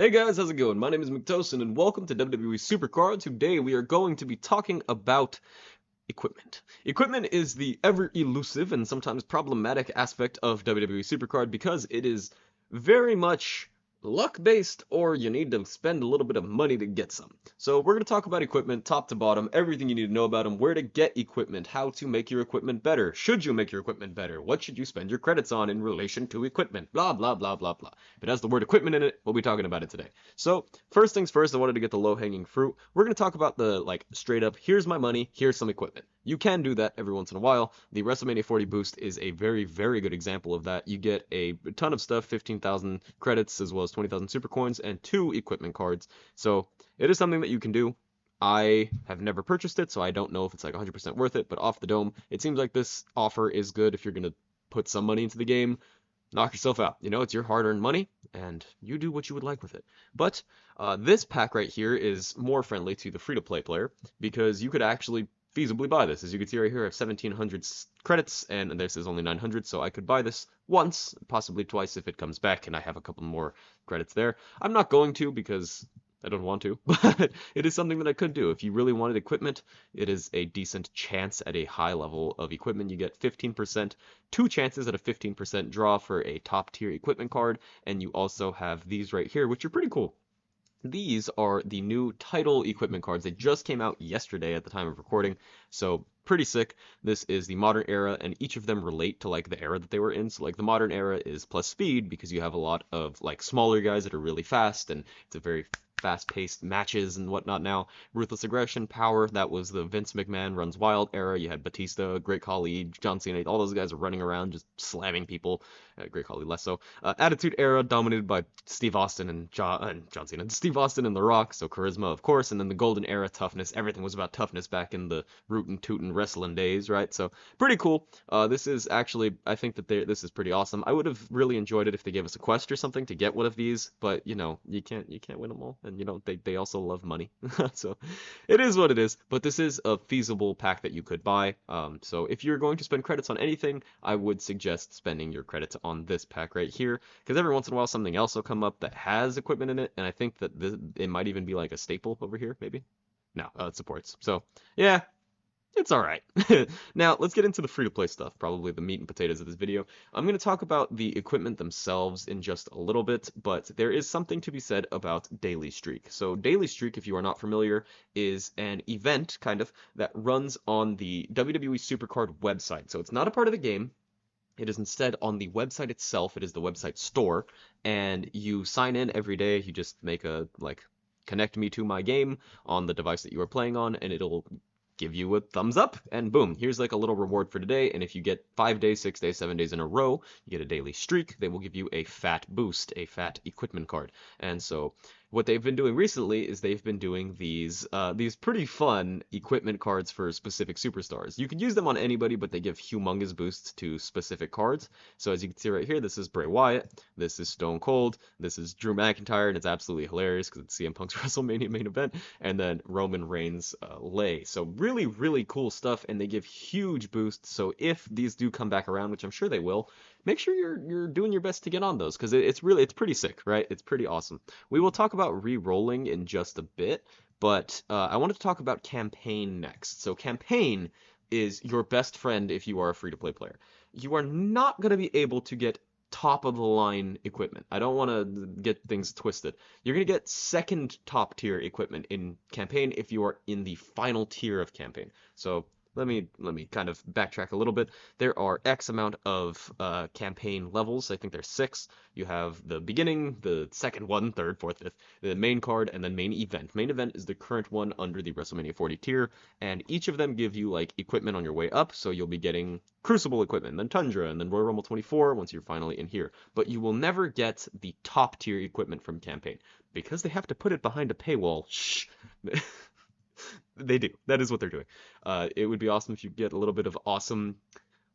Hey guys, how's it going? My name is McTosin and welcome to WWE SuperCard. Today we are going to be talking about equipment. Equipment is the ever elusive and sometimes problematic aspect of WWE SuperCard because it is very much luck based or you need to spend a little bit of money to get some. So we're going to talk about equipment top to bottom, everything you need to know about them, where to get equipment, how to make your equipment better, should you make your equipment better, what should you spend your credits on in relation to equipment, blah blah blah blah blah. If it has the word equipment in it, we'll be talking about it today. So first things first, I wanted to get the low-hanging fruit. We're going to talk about the straight up, here's my money, here's some equipment. You can do that every once in a while. The WrestleMania 40 boost is a very, very good example of that. You get a ton of stuff, 15,000 credits as well as 20,000 super coins and 2 equipment cards. So it is something that you can do. I have never purchased it, so I don't know if it's like 100% worth it, but off the dome, it seems like this offer is good if you're going to put some money into the game. Knock yourself out. You know, it's your hard-earned money, and you do what you would like with it. But this pack right here is more friendly to the free-to-play player because you could actually feasibly buy this. As you can see right here, I have 1,700 credits, and this is only 900, so I could buy this once, possibly twice if it comes back, and I have a couple more credits there. I'm not going to because I don't want to, but it is something that I could do. If you really wanted equipment, it is a decent chance at a high level of equipment. You get 15%, 2 chances at a 15% draw for a top tier equipment card, and you also have these right here, which are pretty cool. These are the new title equipment cards. They just came out yesterday at the time of recording, so pretty sick. This is the modern era, and each of them relate to like the era that they were in. So like the modern era is plus speed because you have a lot of like smaller guys that are really fast, and it's a very fast-paced matches and whatnot now. Ruthless aggression, power, that was the Vince McMahon runs wild era. You had Batista, Great Khali, John Cena, all those guys are running around just slamming people. Great Khali less so. Attitude era dominated by Steve Austin and John Cena. Steve Austin and The Rock, so charisma of course. And then the golden era, toughness. Everything was about toughness back in the rootin' tootin' wrestling days, right? So pretty cool. This is actually, I think that this is pretty awesome. I would have really enjoyed it if they gave us a quest or something to get one of these, but you know, you can't win them all, and you know they also love money, so it is what it is. But this is a feasible pack that you could buy. So if you're going to spend credits on anything, I would suggest spending your credits on this pack right here, because every once in a while something else will come up that has equipment in it, and I think that it might even be like a staple over here, maybe. No, it supports. So yeah, it's all right. Now, let's get into the free-to-play stuff, probably the meat and potatoes of this video. I'm going to talk about the equipment themselves in just a little bit, but there is something to be said about Daily Streak. So Daily Streak, if you are not familiar, is an event, kind of, that runs on the WWE SuperCard website. So it's not a part of the game. It is instead on the website itself. It is the website store, and you sign in every day. You just make a, like, connect me to my game on the device that you are playing on, and it'll give you a thumbs up, and boom, here's like a little reward for today. And if you get 5 days, 6 days, 7 days in a row, you get a daily streak, they will give you a fat boost, a fat equipment card. And so what they've been doing recently is they've been doing these pretty fun equipment cards for specific superstars. You could use them on anybody, but they give humongous boosts to specific cards. So as you can see right here, this is Bray Wyatt, this is Stone Cold, this is Drew McIntyre, and it's absolutely hilarious because it's CM Punk's WrestleMania main event, and then Roman Reigns Lay. So really, really cool stuff, and they give huge boosts. So if these do come back around, which I'm sure they will, make sure you're doing your best to get on those because it's pretty sick, right? It's pretty awesome. We will talk about re-rolling in just a bit, but I wanted to talk about campaign next. So campaign is your best friend if you are a free-to-play player. You are not going to be able to get top of the line equipment. I don't want to get things twisted. You're going to get second top tier equipment in campaign if you are in the final tier of campaign. So let me kind of backtrack a little bit. There are X amount of campaign levels. I think there's 6. You have the beginning, the second one, third, fourth, fifth, the main card, and then main event. Main event is the current one under the WrestleMania 40 tier, and each of them give you like equipment on your way up. So you'll be getting Crucible equipment, then Tundra, and then Royal Rumble 24 once you're finally in here. But you will never get the top tier equipment from campaign because they have to put it behind a paywall. Shh. They do. That is what they're doing. It would be awesome if you get a little bit of awesome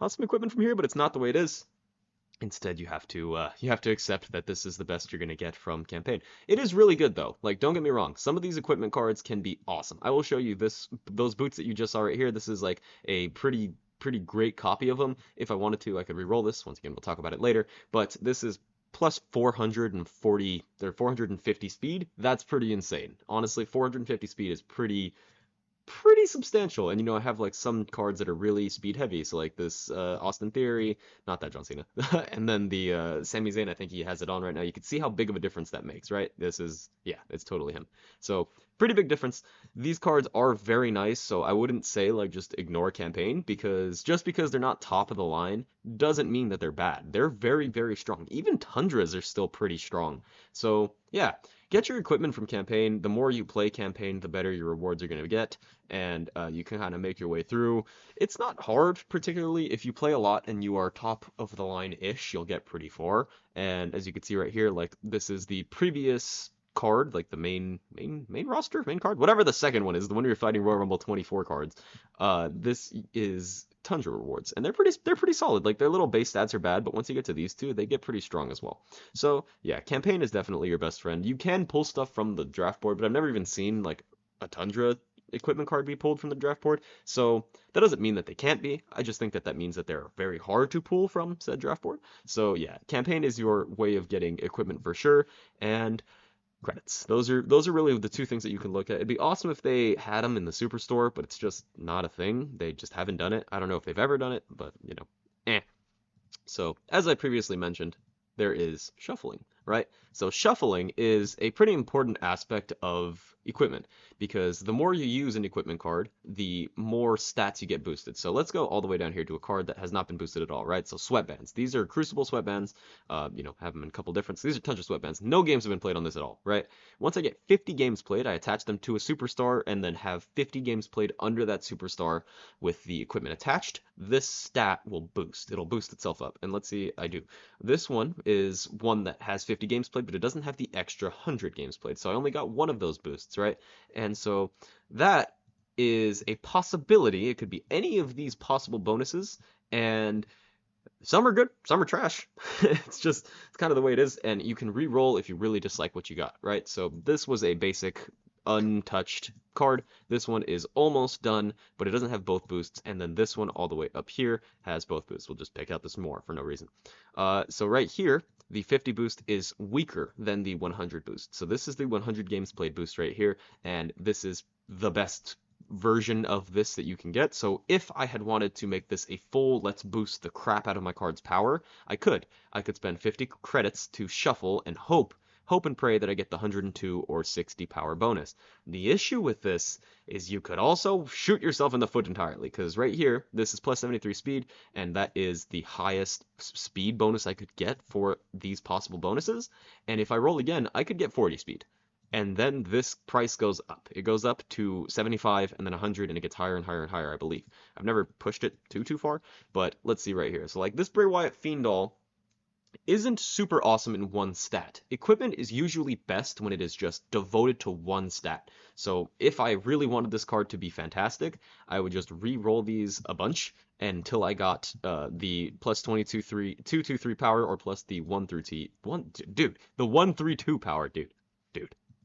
equipment from here, but it's not the way it is. Instead, you have to accept that this is the best you're gonna get from campaign. It is really good though. Like, don't get me wrong. Some of these equipment cards can be awesome. I will show you those boots that you just saw right here. This is like a pretty great copy of them. If I wanted to, I could re-roll this. Once again, we'll talk about it later. But this is plus 440 or 450 speed. That's pretty insane. Honestly, 450 speed is pretty substantial. And I have like some cards that are really speed heavy. So like this Austin Theory, not that John Cena, and then the Sami Zayn. I think he has it on right now. You can see how big of a difference that makes, right? This is yeah, it's totally him. So pretty big difference. These cards are very nice. So I wouldn't say like just ignore campaign because just because they're not top of the line doesn't mean that they're bad. They're very strong. Even Tundras are still pretty strong. So yeah. Get your equipment from campaign. The more you play campaign, the better your rewards are going to get, and you can kind of make your way through. It's not hard, particularly if you play a lot and you are top of the line-ish, you'll get pretty far. And as you can see right here, like this is the previous card, like the main roster, main card, whatever the second one is, the one you're fighting Royal Rumble 24 cards. This is Tundra rewards, and they're pretty solid. Like their little base stats are bad, but once you get to these two, they get pretty strong as well. So yeah, campaign is definitely your best friend. You can pull stuff from the draft board, but I've never even seen like a Tundra equipment card be pulled from the draft board. So that doesn't mean that they can't be. I just think that that means that they're very hard to pull from said draft board. So yeah, campaign is your way of getting equipment for sure, and credits. Those are really the two things that you can look at. It'd be awesome if they had them in the Superstore, but it's just not a thing. They just haven't done it. I don't know if they've ever done it, but eh. So, as I previously mentioned, there is shuffling, right? So shuffling is a pretty important aspect of equipment because the more you use an equipment card, the more stats you get boosted. So let's go all the way down here to a card that has not been boosted at all, right? So sweatbands. These are Crucible sweatbands. Have them in a couple different. These are Tundra sweatbands. No games have been played on this at all, right? Once I get 50 games played, I attach them to a superstar and then have 50 games played under that superstar with the equipment attached. This stat will boost. It'll boost itself up. And let's see, I do. This one is one that has 50 games played, but it doesn't have the extra 100 games played. So I only got one of those boosts, right? And so that is a possibility. It could be any of these possible bonuses, and some are good, some are trash. It's kind of the way it is, and you can re-roll if you really dislike what you got, right? So this was a basic untouched card. This one is almost done, but it doesn't have both boosts, and then this one all the way up here has both boosts. We'll just pick out this more for no reason. So right here, the 50 boost is weaker than the 100 boost. So this is the 100 games played boost right here, and this is the best version of this that you can get. So if I had wanted to make this a full let's boost the crap out of my card's power, I could spend 50 credits to shuffle and hope and pray that I get the 102 or 60 power bonus. The issue with this is you could also shoot yourself in the foot entirely, because right here, this is plus 73 speed, and that is the highest speed bonus I could get for these possible bonuses. And if I roll again, I could get 40 speed. And then this price goes up. It goes up to 75 and then 100, and it gets higher and higher and higher, I believe. I've never pushed it too far, but let's see right here. So like this Bray Wyatt Fiend doll isn't super awesome in one stat. Equipment is usually best when it is just devoted to one stat. So if I really wanted this card to be fantastic, I would just re-roll these a bunch until I got the plus 223 power, or plus the 1 through the 132 power, dude,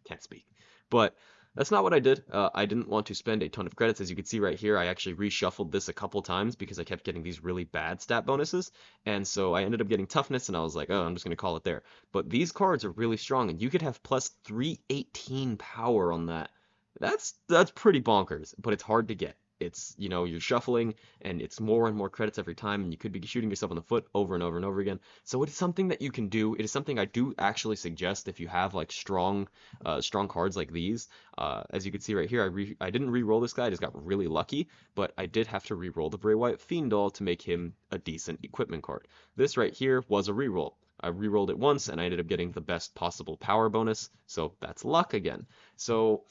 can't speak. But that's not what I did. I didn't want to spend a ton of credits. As you can see right here, I actually reshuffled this a couple times because I kept getting these really bad stat bonuses. And so I ended up getting toughness, and I was like, oh, I'm just going to call it there. But these cards are really strong, and you could have plus 318 power on that. That's pretty bonkers, but it's hard to get. It's, you're shuffling, and it's more and more credits every time, and you could be shooting yourself in the foot over and over and over again. So it is something that you can do. It is something I do actually suggest if you have like strong cards like these. As you can see right here, I didn't re-roll this guy. I just got really lucky, but I did have to re-roll the Bray Wyatt Fiend doll to make him a decent equipment card. This right here was a re-roll. I re-rolled it once, and I ended up getting the best possible power bonus, so that's luck again. So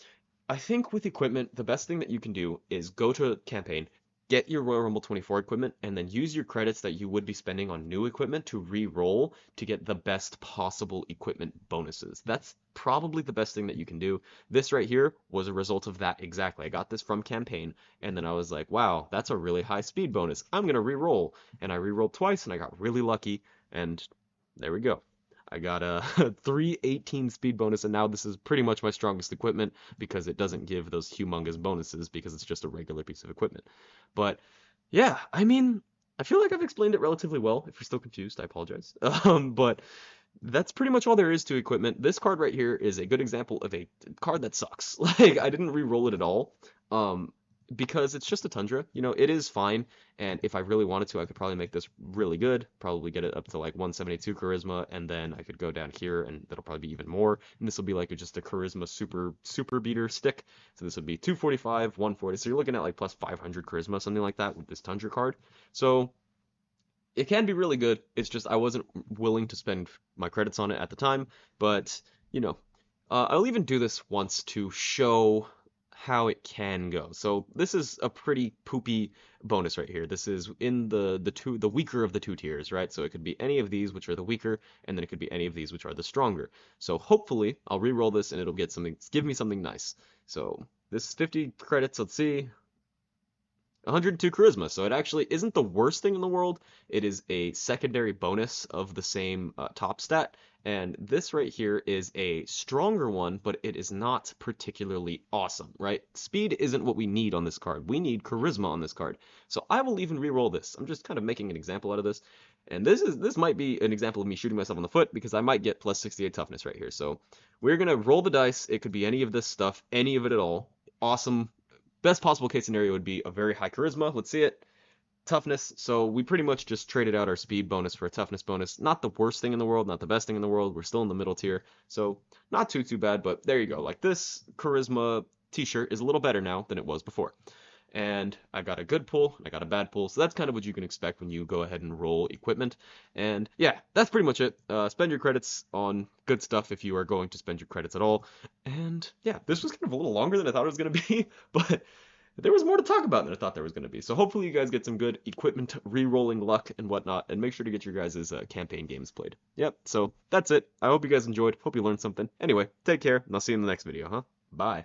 I think with equipment, the best thing that you can do is go to a campaign, get your Royal Rumble 24 equipment, and then use your credits that you would be spending on new equipment to re-roll to get the best possible equipment bonuses. That's probably the best thing that you can do. This right here was a result of that exactly. I got this from campaign, and then I was like, wow, that's a really high speed bonus. I'm going to re-roll. And I re-rolled twice, and I got really lucky, and there we go. I got a 318 speed bonus, and now this is pretty much my strongest equipment because it doesn't give those humongous bonuses because it's just a regular piece of equipment. But yeah, I mean, I feel like I've explained it relatively well. If you're still confused, I apologize. But that's pretty much all there is to equipment. This card right here is a good example of a card that sucks. Like, I didn't re-roll it at all, um, because it's just a Tundra. You know, it is fine, and if I really wanted to, I could probably make this really good. Probably get it up to like 172 Charisma, and then I could go down here, and that'll probably be even more. And this will be like just a Charisma super beater stick. So this would be 245, 140. So you're looking at like plus 500 Charisma, something like that with this Tundra card. So it can be really good. It's just I wasn't willing to spend my credits on it at the time, but you know, I'll even do this once to show how it can go. So this is a pretty poopy bonus right here. This is in the weaker of the two tiers, right? So it could be any of these which are the weaker, and then it could be any of these which are the stronger. So hopefully I'll re-roll this and it'll give me something nice. So this is 50 credits. Let's see. 102 charisma, so it actually isn't the worst thing in the world. It is a secondary bonus of the same top stat, and this right here is a stronger one, but it is not particularly awesome, right? Speed isn't what we need on this card. We need charisma on this card. So I will even re-roll this. I'm just kind of making an example out of this, and this might be an example of me shooting myself in the foot because I might get plus 68 toughness right here. So we're gonna roll the dice. It could be any of this stuff, any of it at all. Awesome. Best possible case scenario would be a very high charisma. Let's see it. Toughness. So we pretty much just traded out our speed bonus for a toughness bonus. Not the worst thing in the world, not the best thing in the world. We're still in the middle tier. So not too bad, but there you go. Like this charisma t-shirt is a little better now than it was before. And I got a good pull, I got a bad pull, so that's kind of what you can expect when you go ahead and roll equipment. And yeah, that's pretty much it. Spend your credits on good stuff if you are going to spend your credits at all. And yeah, this was kind of a little longer than I thought it was going to be, but there was more to talk about than I thought there was going to be. So hopefully you guys get some good equipment re-rolling luck and whatnot, and make sure to get your guys' campaign games played. Yep, so that's it. I hope you guys enjoyed. Hope you learned something. Anyway, take care, and I'll see you in the next video, huh? Bye.